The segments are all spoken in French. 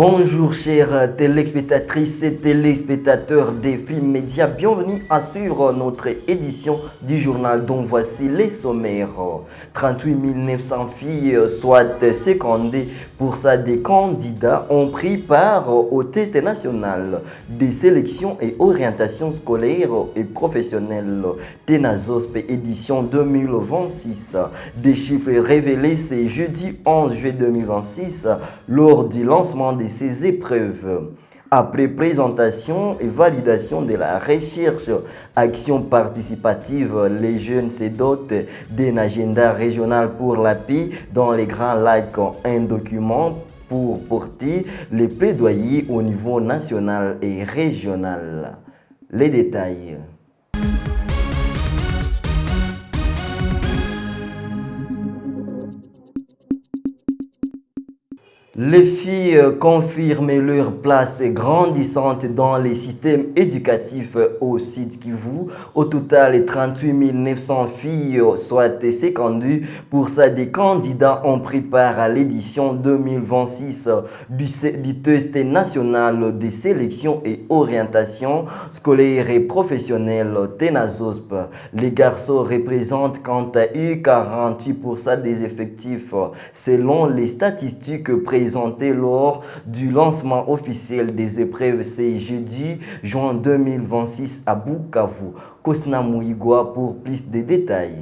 Bonjour chères téléspectatrices et téléspectateurs des films médias, bienvenue à suivre notre édition du journal dont voici les sommaires. 38 900 filles, soit 52% des candidats, ont pris part au test national des sélections et orientations scolaires et professionnelles TENASOSP édition 2026. Des chiffres révélés ce jeudi 11 juillet 2026 lors du lancement de ces épreuves. Après présentation et validation de la recherche, action participative, les jeunes se dotent d'un agenda régional pour la paix dans les Grands Lacs, un document pour porter les plaidoyers au niveau national et régional. Les détails. Les filles confirment leur place grandissante dans les systèmes éducatifs au Sud Kivu. Au total, 38 900 filles, soit 52% des candidats, ont pris part à l'édition 2026 du test national de sélection et orientation scolaire et professionnelle TENASOSP. Les garçons représentent quant à eux 48% des effectifs selon les statistiques présentées lors du lancement officiel des épreuves ce jeudi juin 2026 à Bukavu. Kosna Mouigwa pour plus de détails.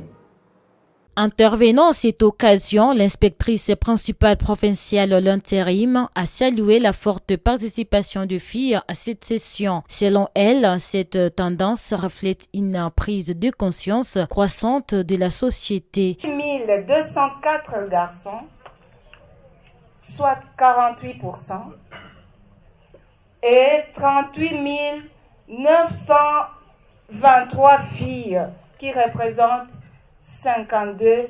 Intervenant à cette occasion, l'inspectrice principale provinciale de l'intérim a salué la forte participation des filles à cette session. Selon elle, cette tendance reflète une prise de conscience croissante de la société. 1204 garçons, soit 48%, et 38 923 filles qui représentent 52%.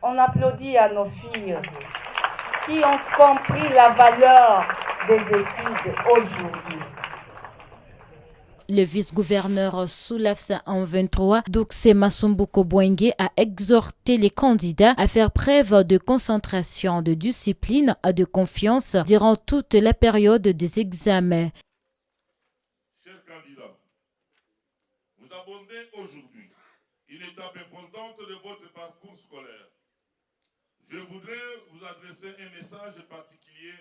On applaudit à nos filles qui ont compris la valeur des études aujourd'hui. Le vice-gouverneur Soulafsa en 23, Doukse Masumbuko Bwenge, a exhorté les candidats à faire preuve de concentration, de discipline et de confiance durant toute la période des examens. Chers candidats, vous abordez aujourd'hui une étape importante de votre parcours scolaire. Je voudrais vous adresser un message particulier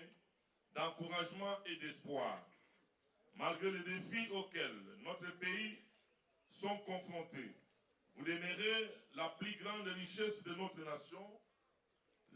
d'encouragement et d'espoir. Malgré les défis auxquels notre pays sont confrontés, vous demeurez la plus grande richesse de notre nation.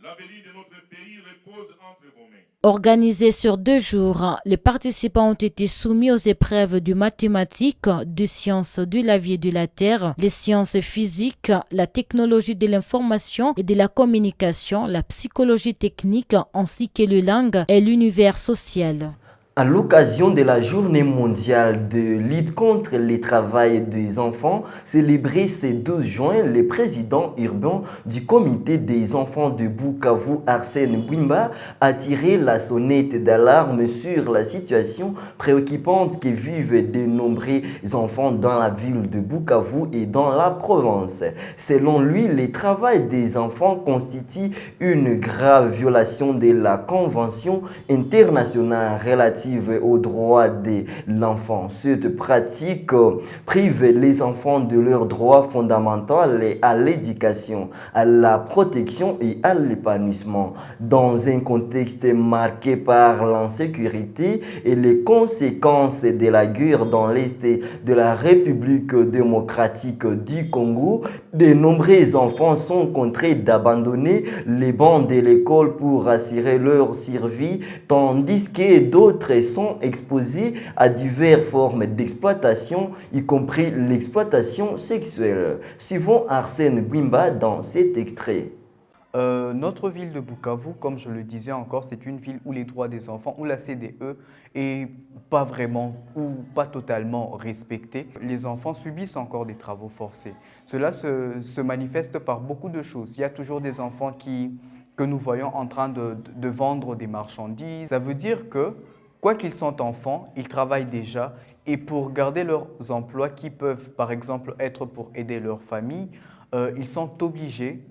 L'avenir de notre pays repose entre vos mains. Organisés sur 2 jours, les participants ont été soumis aux épreuves de mathématiques, de sciences de la vie et de la terre, les sciences physiques, la technologie de l'information et de la communication, la psychologie technique ainsi que les langues et l'univers social. À l'occasion de la journée mondiale de lutte contre le travail des enfants, célébrée ce 12 juin, le président urbain du comité des enfants de Bukavu, Arsène Bwimba, a tiré la sonnette d'alarme sur la situation préoccupante que vivent de nombreux enfants dans la ville de Bukavu et dans la province. Selon lui, le travail des enfants constitue une grave violation de la Convention internationale relative aux droits de l'enfant. Cette pratique prive les enfants de leurs droits fondamentaux à l'éducation, à la protection et à l'épanouissement. Dans un contexte marqué par l'insécurité et les conséquences de la guerre dans l'Est de la République démocratique du Congo, de nombreux enfants sont contraints d'abandonner les bancs de l'école pour assurer leur survie, tandis que d'autres sont exposés à diverses formes d'exploitation, y compris l'exploitation sexuelle. Suivons Arsène Bwimba dans cet extrait. Notre ville de Bukavu, comme je le disais encore, c'est une ville où les droits des enfants, où la CDE est pas vraiment ou pas totalement respectée. Les enfants subissent encore des travaux forcés. Cela se manifeste par beaucoup de choses. Il y a toujours des enfants que nous voyons en train de vendre des marchandises. Ça veut dire que quoi qu'ils sont enfants, ils travaillent déjà et pour garder leurs emplois qui peuvent par exemple être pour aider leur famille, ils sont obligés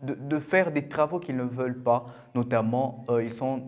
de faire des travaux qu'ils ne veulent pas, notamment ils sont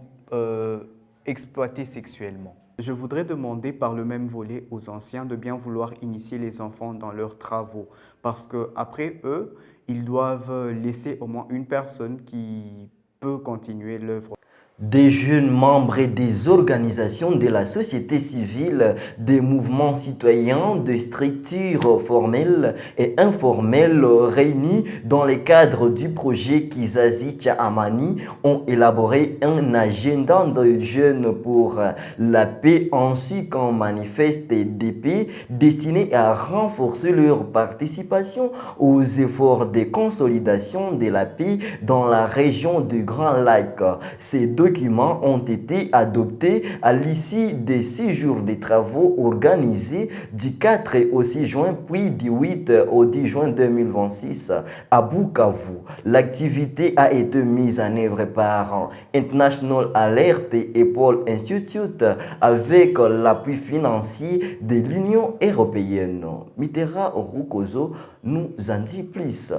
exploités sexuellement. Je voudrais demander par le même volet aux anciens de bien vouloir initier les enfants dans leurs travaux parce qu'après eux, ils doivent laisser au moins une personne qui peut continuer l'œuvre. Des jeunes membres et des organisations de la société civile, des mouvements citoyens, des structures formelles et informelles réunis dans le cadre du projet Kizazi Amani ont élaboré un agenda de jeunes pour la paix ainsi qu'un manifeste de paix destiné à renforcer leur participation aux efforts de consolidation de la paix dans la région du Grand Lac. Ces documents ont été adoptés à l'issue des 6 jours de travaux organisés du 4 au 6 juin puis du 8 au 10 juin 2026 à Bukavu. L'activité a été mise en œuvre par International Alert et Paul Institute avec l'appui financier de l'Union européenne. Mitera Rukozo nous en dit plus.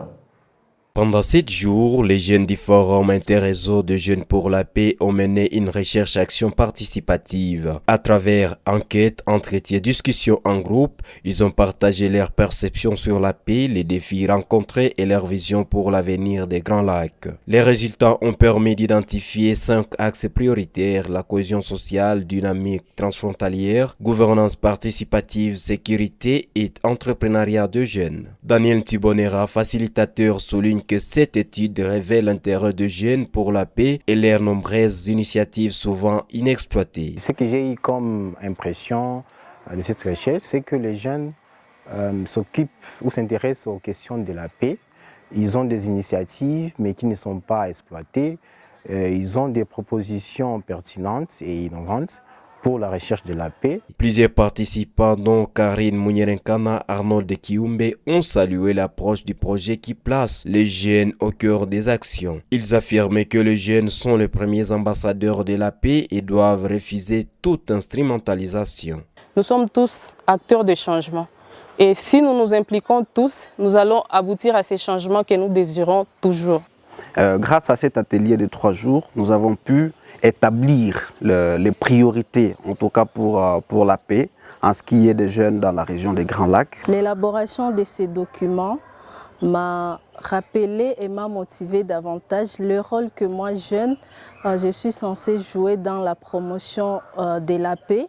Pendant 7 jours, les jeunes du Forum interréseau de jeunes pour la paix ont mené une recherche-action participative. À travers enquêtes, entretiens, discussions en groupe, ils ont partagé leurs perceptions sur la paix, les défis rencontrés et leur vision pour l'avenir des Grands Lacs. Les résultats ont permis d'identifier 5 axes prioritaires: la cohésion sociale, dynamique transfrontalière, gouvernance participative, sécurité et entrepreneuriat de jeunes. Daniel Tibonera, facilitateur, souligne que cette étude révèle l'intérêt de jeunes pour la paix et leurs nombreuses initiatives souvent inexploitées. Ce que j'ai eu comme impression de cette recherche, c'est que les jeunes s'occupent ou s'intéressent aux questions de la paix. Ils ont des initiatives mais qui ne sont pas exploitées. Ils ont des propositions pertinentes et innovantes pour la recherche de la paix. Plusieurs participants, dont Karine Mounyerenkana, Arnold Kiumbe, ont salué l'approche du projet qui place les jeunes au cœur des actions. Ils affirmaient que les jeunes sont les premiers ambassadeurs de la paix et doivent refuser toute instrumentalisation. Nous sommes tous acteurs de changement. Et si nous nous impliquons tous, nous allons aboutir à ces changements que nous désirons toujours. Grâce à cet atelier de 3 jours, nous avons pu établir les priorités, en tout cas pour la paix, en ce qui est des jeunes dans la région des Grands Lacs. L'élaboration de ces documents m'a rappelé et m'a motivé davantage le rôle que moi, jeune, je suis censée jouer dans la promotion de la paix.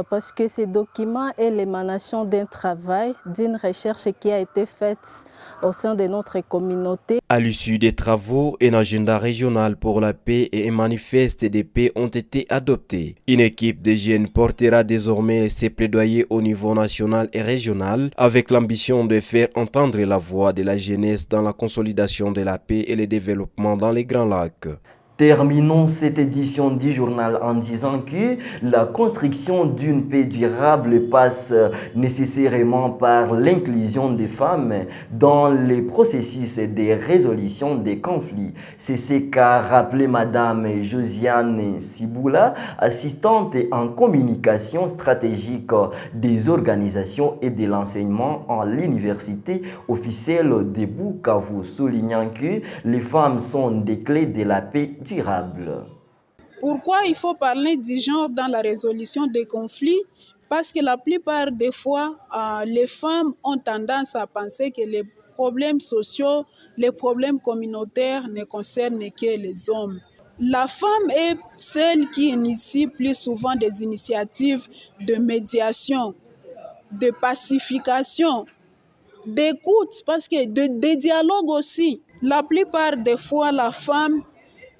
Parce que ces documents est l'émanation d'un travail, d'une recherche qui a été faite au sein de notre communauté. À l'issue des travaux, un agenda régional pour la paix et un manifeste de paix ont été adoptés. Une équipe de jeunes portera désormais ses plaidoyers au niveau national et régional avec l'ambition de faire entendre la voix de la jeunesse dans la consolidation de la paix et le développement dans les Grands Lacs. Terminons cette édition du journal en disant que la construction d'une paix durable passe nécessairement par l'inclusion des femmes dans les processus de résolution des conflits. C'est ce qu'a rappelé Madame Josiane Siboula, assistante en communication stratégique des organisations et de l'enseignement à l'université officielle de Bukavu, soulignant que les femmes sont des clés de la paix durable. Pourquoi il faut parler du genre dans la résolution des conflits? Parce que la plupart des fois, les femmes ont tendance à penser que les problèmes sociaux, les problèmes communautaires ne concernent que les hommes. La femme est celle qui initie plus souvent des initiatives de médiation, de pacification, d'écoute, parce que de dialogue aussi. La plupart des fois, la femme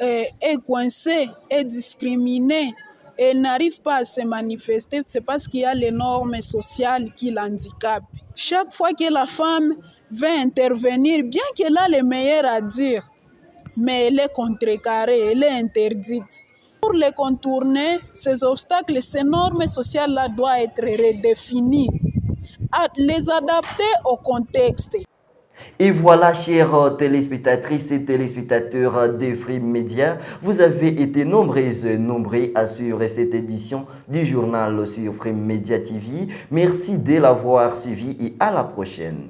est coincée, est discriminée et n'arrive pas à se manifester, c'est parce qu'il y a les normes sociales qui l'handicapent. Chaque fois que la femme veut intervenir, bien qu'elle a le meilleur à dire, mais elle est contrecarrée, elle est interdite. Pour les contourner, ces obstacles, ces normes sociales-là doivent être redéfinies, les adapter au contexte. Et voilà, chères téléspectatrices et téléspectateurs de Free Media, vous avez été nombreuses et nombreux à suivre cette édition du journal sur Free Media TV. Merci de l'avoir suivi et à la prochaine.